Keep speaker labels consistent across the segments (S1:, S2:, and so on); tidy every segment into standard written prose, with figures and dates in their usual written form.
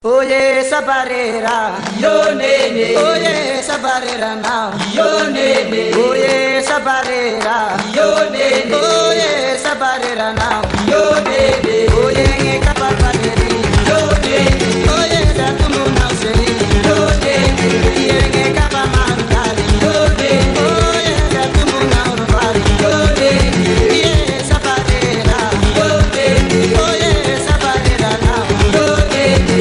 S1: Oye sabarera,
S2: yo nene.
S1: Oye sabarera now,
S2: yo nene.
S1: Oye sabarera,
S2: yo nene.
S1: Oye sabarera now,
S2: yo nene.
S1: Oye ngekapa paderi,
S2: yo nene.
S1: Oye datumu nauseli,
S2: yo nene.
S1: Oye ngekapa mandali,
S2: yo nene.
S1: Oye datumu naurubari,
S2: yo nene.
S1: Oye sabarera,
S2: yo nene.
S1: Oye sabarera now,
S2: yo nene.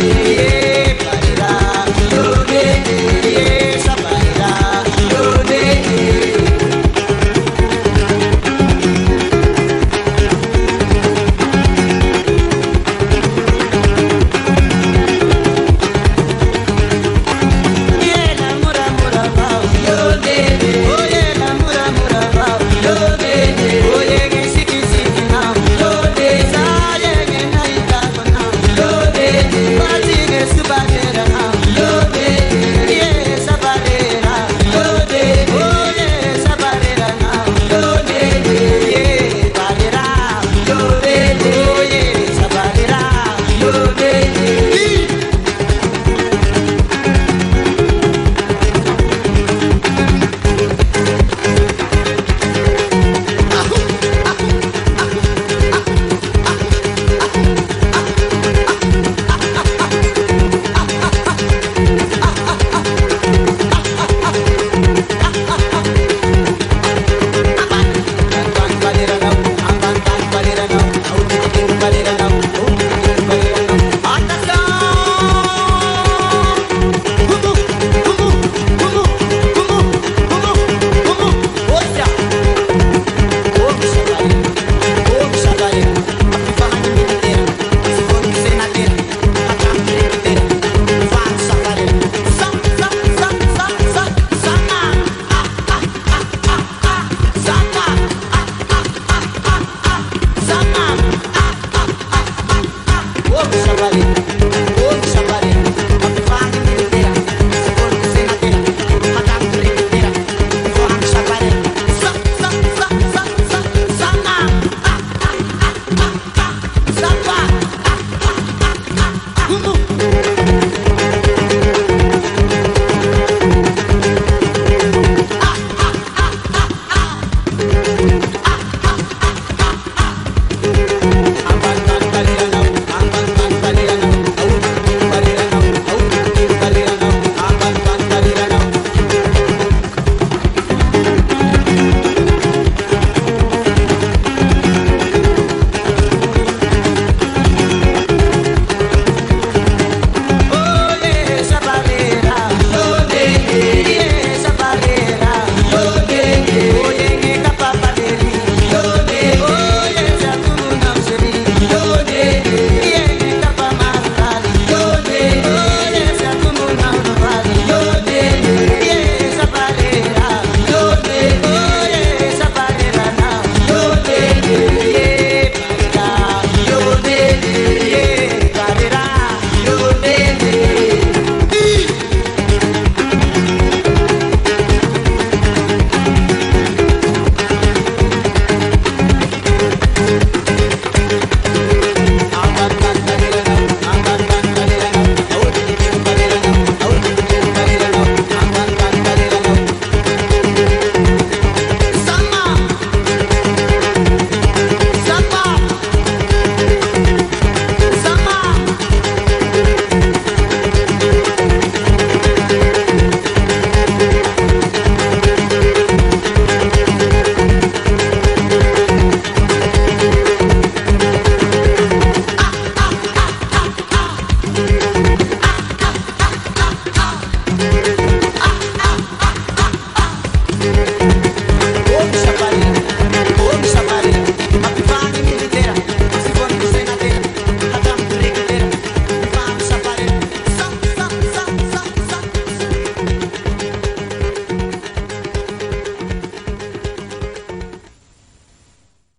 S1: Vamos,